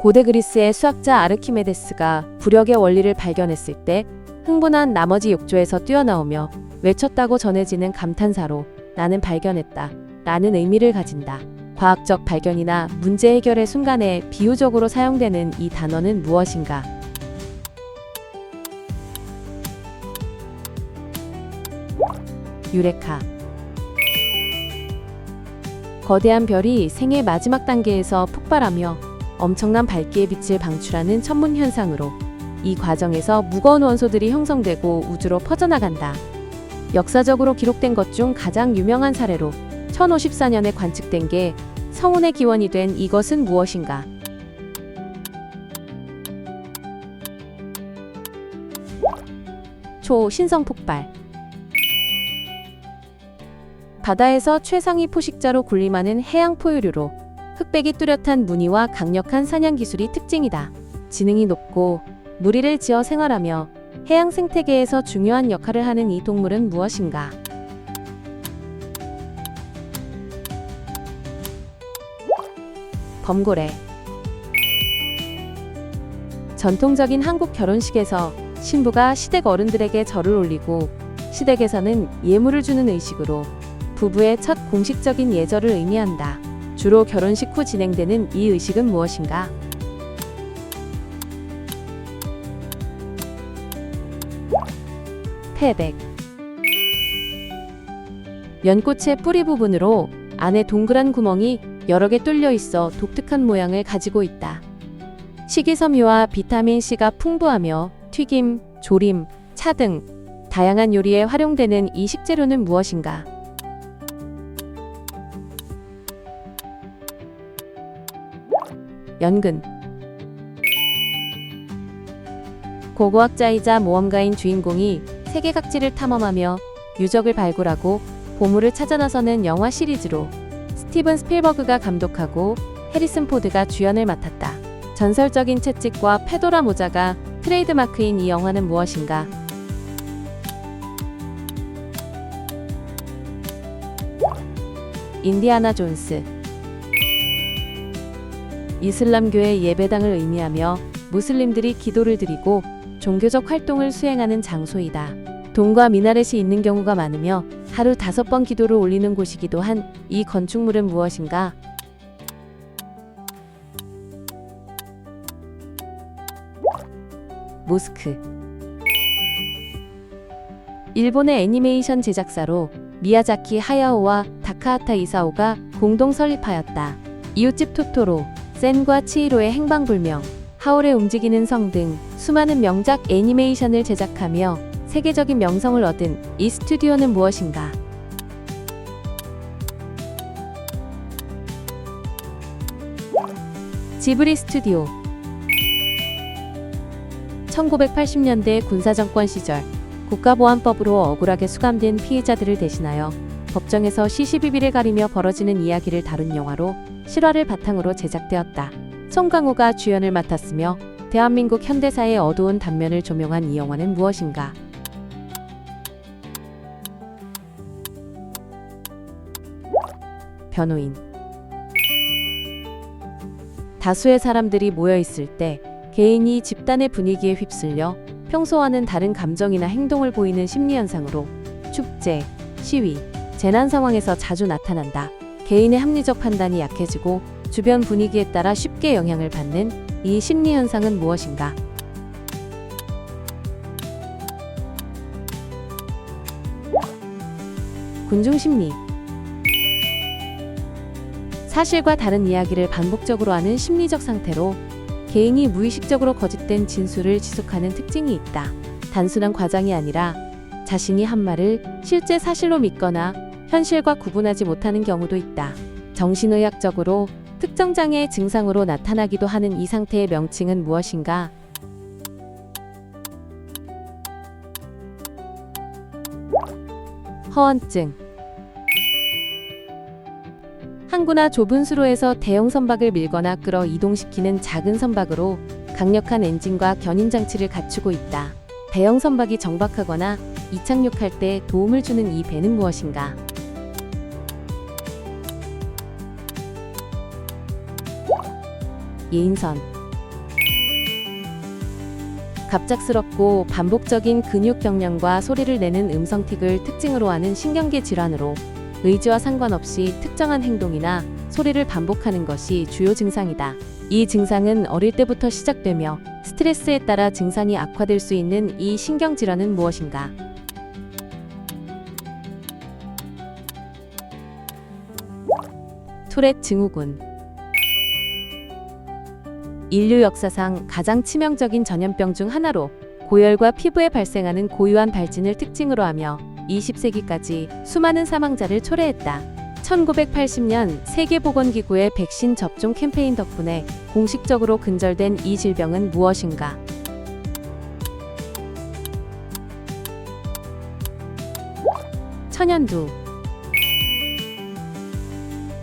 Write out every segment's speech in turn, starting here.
고대 그리스의 수학자 아르키메데스가 부력의 원리를 발견했을 때 흥분한 나머지 욕조에서 뛰어나오며 외쳤다고 전해지는 감탄사로 나는 발견했다 라는 의미를 가진다. 과학적 발견이나 문제 해결의 순간에 비유적으로 사용되는 이 단어는 무엇인가? 유레카. 거대한 별이 생의 마지막 단계에서 폭발하며 엄청난 밝기의 빛을 방출하는 천문 현상으로 이 과정에서 무거운 원소들이 형성되고 우주로 퍼져나간다. 역사적으로 기록된 것 중 가장 유명한 사례로 1054년에 관측된 게 성운의 기원이 된 이것은 무엇인가? 초신성 폭발. 바다에서 최상위 포식자로 군림하는 해양 포유류로 흑백이 뚜렷한 무늬와 강력한 사냥 기술이 특징이다. 지능이 높고 무리를 지어 생활하며 해양 생태계에서 중요한 역할을 하는 이 동물은 무엇인가? 범고래. 전통적인 한국 결혼식에서 신부가 시댁 어른들에게 절을 올리고 시댁에서는 예물을 주는 의식으로 부부의 첫 공식적인 예절을 의미한다. 주로 결혼식 후 진행되는 이 의식은 무엇인가? 패백. 연꽃의 뿌리 부분으로 안에 동그란 구멍이 여러 개 뚫려 있어 독특한 모양을 가지고 있다. 식이섬유와 비타민C가 풍부하며 튀김, 조림, 차 등 다양한 요리에 활용되는 이 식재료는 무엇인가? 연근. 고고학자이자 모험가인 주인공이 세계 각지를 탐험하며 유적을 발굴하고 보물을 찾아 나서는 영화 시리즈로 스티븐 스필버그가 감독하고 해리슨 포드가 주연을 맡았다. 전설적인 채찍과 페도라 모자가 트레이드마크인 이 영화는 무엇인가? 인디아나 존스. 이슬람교의 예배당을 의미하며 무슬림들이 기도를 드리고 종교적 활동을 수행하는 장소이다. 동과 미나렛이 있는 경우가 많으며 하루 5번 기도를 올리는 곳이기도 한 이 건축물은 무엇인가? 모스크. 일본의 애니메이션 제작사로 미야자키 하야오와 다카하타 이사오가 공동 설립하였다. 이웃집 토토로, 센과 치히로의 행방불명, 하울의 움직이는 성 등 수많은 명작 애니메이션을 제작하며 세계적인 명성을 얻은 이 스튜디오는 무엇인가? 지브리 스튜디오. 1980년대 군사정권 시절 국가보안법으로 억울하게 수감된 피해자들을 대신하여 법정에서 시시비비를 가리며 벌어지는 이야기를 다룬 영화로 실화를 바탕으로 제작되었다. 송강호가 주연을 맡았으며 대한민국 현대사의 어두운 단면을 조명한 이 영화는 무엇인가? 변호인. 다수의 사람들이 모여 있을 때 개인이 집단의 분위기에 휩쓸려 평소와는 다른 감정이나 행동을 보이는 심리현상으로 축제, 시위, 재난 상황에서 자주 나타난다. 개인의 합리적 판단이 약해지고 주변 분위기에 따라 쉽게 영향을 받는 이 심리현상은 무엇인가? 군중심리. 사실과 다른 이야기를 반복적으로 하는 심리적 상태로 개인이 무의식적으로 거짓된 진술을 지속하는 특징이 있다. 단순한 과장이 아니라 자신이 한 말을 실제 사실로 믿거나 현실과 구분하지 못하는 경우도 있다. 정신의학적으로 특정 장애의 증상으로 나타나기도 하는 이 상태의 명칭은 무엇인가? 허언증. 항구나 좁은 수로에서 대형 선박을 밀거나 끌어 이동시키는 작은 선박으로 강력한 엔진과 견인 장치를 갖추고 있다. 대형 선박이 정박하거나 이착륙할 때 도움을 주는 이 배는 무엇인가? 예인선. 갑작스럽고 반복적인 근육 경련과 소리를 내는 음성틱을 특징으로 하는 신경계 질환으로 의지와 상관없이 특정한 행동이나 소리를 반복하는 것이 주요 증상이다. 이 증상은 어릴 때부터 시작되며 스트레스에 따라 증상이 악화될 수 있는 이 신경질환은 무엇인가? 투렛 증후군. 인류 역사상 가장 치명적인 전염병 중 하나로 고열과 피부에 발생하는 고유한 발진을 특징으로 하며 20세기까지 수많은 사망자를 초래했다. 1980년 세계보건기구의 백신 접종 캠페인 덕분에 공식적으로 근절된 이 질병은 무엇인가? 천연두.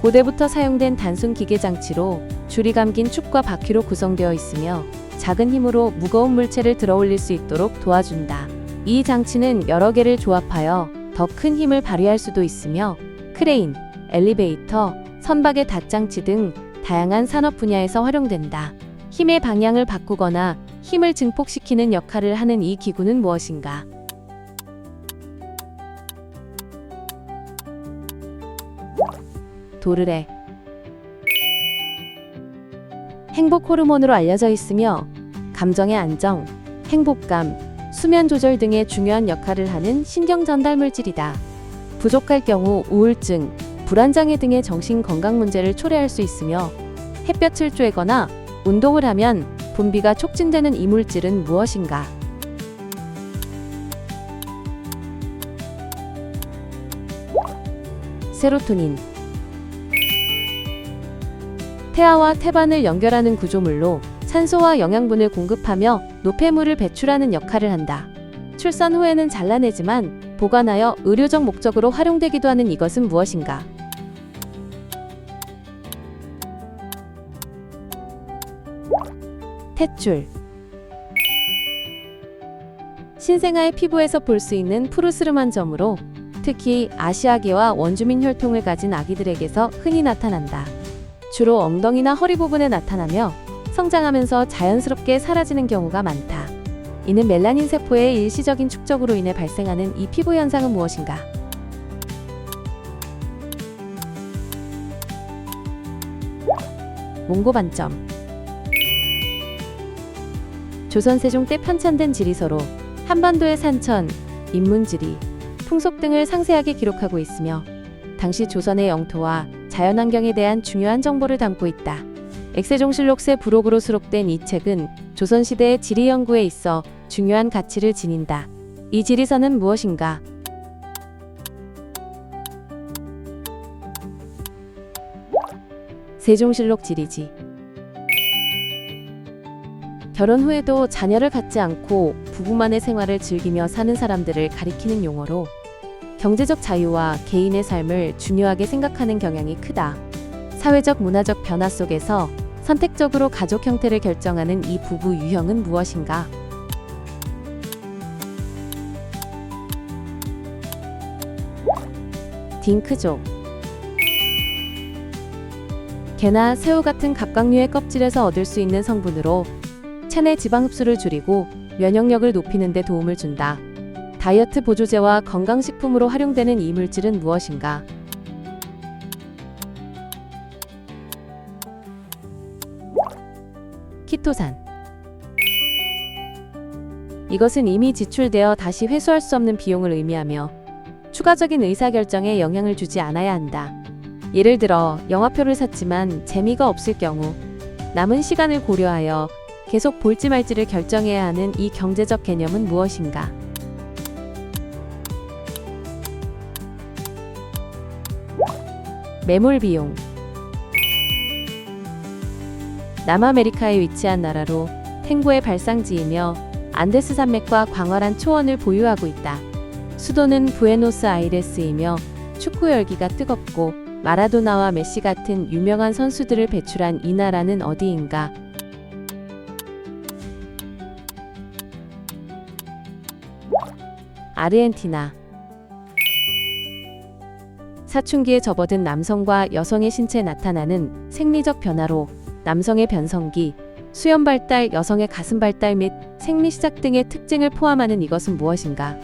고대부터 사용된 단순 기계 장치로 줄이 감긴 축과 바퀴로 구성되어 있으며 작은 힘으로 무거운 물체를 들어올릴 수 있도록 도와준다. 이 장치는 여러 개를 조합하여 더 큰 힘을 발휘할 수도 있으며 크레인, 엘리베이터, 선박의 닷장치 등 다양한 산업 분야에서 활용된다. 힘의 방향을 바꾸거나 힘을 증폭시키는 역할을 하는 이 기구는 무엇인가? 도르래. 행복 호르몬으로 알려져 있으며 감정의 안정, 행복감, 수면 조절 등의 중요한 역할을 하는 신경 전달 물질이다. 부족할 경우 우울증, 불안장애 등의 정신 건강 문제를 초래할 수 있으며 햇볕을 쬐거나 운동을 하면 분비가 촉진되는 이 물질은 무엇인가? 세로토닌. 태아와 태반을 연결하는 구조물로 산소와 영양분을 공급하며 노폐물을 배출하는 역할을 한다. 출산 후에는 잘라내지만 보관하여 의료적 목적으로 활용되기도 하는 이것은 무엇인가? 탯줄. 신생아의 피부에서 볼 수 있는 푸르스름한 점으로 특히 아시아계와 원주민 혈통을 가진 아기들에게서 흔히 나타난다. 주로 엉덩이나 허리 부분에 나타나며 성장하면서 자연스럽게 사라지는 경우가 많다. 이는 멜라닌 세포의 일시적인 축적으로 인해 발생하는 이 피부 현상은 무엇인가? 몽고반점. 조선 세종 때 편찬된 지리서로 한반도의 산천, 인문지리, 풍속 등을 상세하게 기록하고 있으며 당시 조선의 영토와 자연환경에 대한 중요한 정보를 담고 있다. 엑세종실록세 부록으로 수록된 이 책은 조선시대의 지리 연구에 있어 중요한 가치를 지닌다. 이 지리서는 무엇인가? 세종실록 지리지. 결혼 후에도 자녀를 갖지 않고 부부만의 생활을 즐기며 사는 사람들을 가리키는 용어로 경제적 자유와 개인의 삶을 중요하게 생각하는 경향이 크다. 사회적 문화적 변화 속에서 선택적으로 가족 형태를 결정하는 이 부부 유형은 무엇인가? 딩크족. 게나 새우 같은 갑각류의 껍질에서 얻을 수 있는 성분으로 체내 지방 흡수를 줄이고 면역력을 높이는 데 도움을 준다. 다이어트 보조제와 건강식품으로 활용되는 이 물질은 무엇인가? 키토산. 이것은 이미 지출되어 다시 회수할 수 없는 비용을 의미하며 추가적인 의사결정에 영향을 주지 않아야 한다. 예를 들어 영화표를 샀지만 재미가 없을 경우 남은 시간을 고려하여 계속 볼지 말지를 결정해야 하는 이 경제적 개념은 무엇인가? 매몰 비용. 남아메리카에 위치한 나라로 탱고의 발상지이며 안데스 산맥과 광활한 초원을 보유하고 있다. 수도는 부에노스아이레스이며 축구 열기가 뜨겁고 마라도나와 메시 같은 유명한 선수들을 배출한 이 나라는 어디인가? 아르헨티나. 사춘기에 접어든 남성과 여성의 신체에 나타나는 생리적 변화로 남성의 변성기, 수염 발달, 여성의 가슴 발달 및 생리 시작 등의 특징을 포함하는 이것은 무엇인가?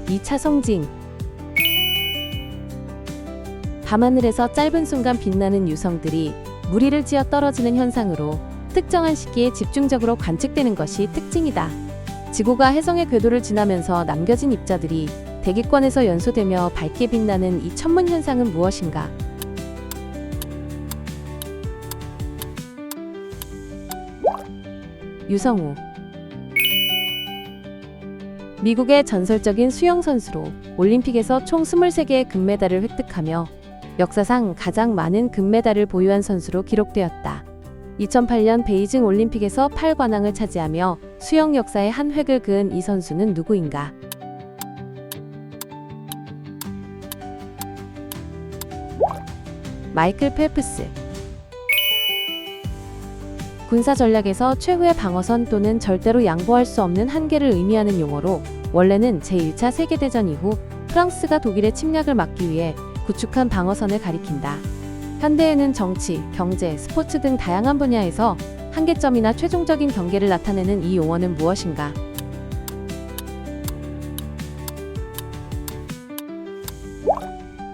이 차 성징. 밤하늘에서 짧은 순간 빛나는 유성들이 무리를 지어 떨어지는 현상으로 특정한 시기에 집중적으로 관측되는 것이 특징이다. 지구가 혜성의 궤도를 지나면서 남겨진 입자들이 대기권에서 연소되며 밝게 빛나는 이 천문 현상은 무엇인가? 유성우. 미국의 전설적인 수영 선수로 올림픽에서 총 23개의 금메달을 획득하며 역사상 가장 많은 금메달을 보유한 선수로 기록되었다. 2008년 베이징 올림픽에서 8관왕을 차지하며 수영 역사의 한 획을 그은 이 선수는 누구인가? 마이클 펠프스. 군사 전략에서 최후의 방어선 또는 절대로 양보할 수 없는 한계를 의미하는 용어로 원래는 제1차 세계대전 이후 프랑스가 독일의 침략을 막기 위해 구축한 방어선을 가리킨다. 현대에는 정치, 경제, 스포츠 등 다양한 분야에서 한계점이나 최종적인 경계를 나타내는 이 용어는 무엇인가?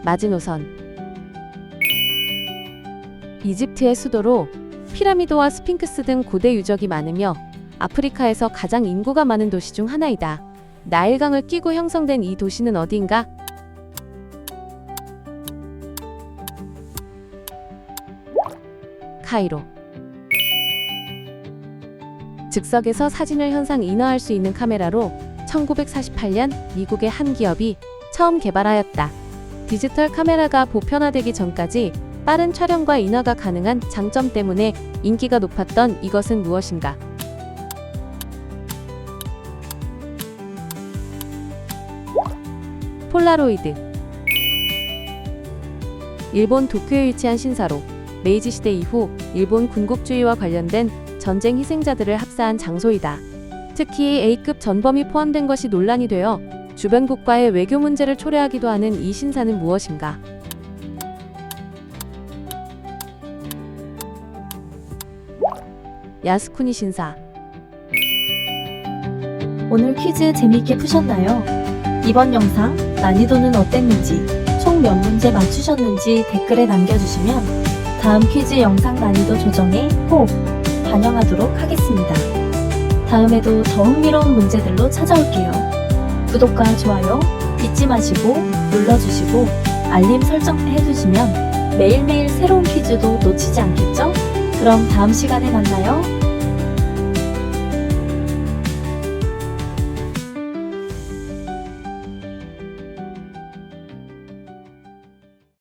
마지노선. 이집트의 수도로 피라미드와 스핑크스 등 고대 유적이 많으며 아프리카에서 가장 인구가 많은 도시 중 하나이다. 나일강을 끼고 형성된 이 도시는 어디인가? 카이로. 즉석에서 사진을 현상 인화할 수 있는 카메라로 1948년 미국의 한 기업이 처음 개발하였다. 디지털 카메라가 보편화되기 전까지 빠른 촬영과 인화가 가능한 장점 때문에 인기가 높았던 이것은 무엇인가? 폴라로이드. 일본 도쿄에 위치한 신사로 메이지 시대 이후 일본 군국주의와 관련된 전쟁 희생자들을 합사한 장소이다. 특히 A급 전범이 포함된 것이 논란이 되어 주변 국가의 외교 문제를 초래하기도 하는 이 신사는 무엇인가? 야스쿠니 신사. 오늘 퀴즈 재미있게 푸셨나요? 이번 영상 난이도는 어땠는지, 총 몇 문제 맞추셨는지 댓글에 남겨주시면 다음 퀴즈 영상 난이도 조정에 꼭 반영하도록 하겠습니다. 다음에도 더 흥미로운 문제들로 찾아올게요. 구독과 좋아요 잊지 마시고 눌러주시고 알림 설정 해두시면 매일매일 새로운 퀴즈도 놓치지 않겠죠? 그럼 다음 시간에 만나요.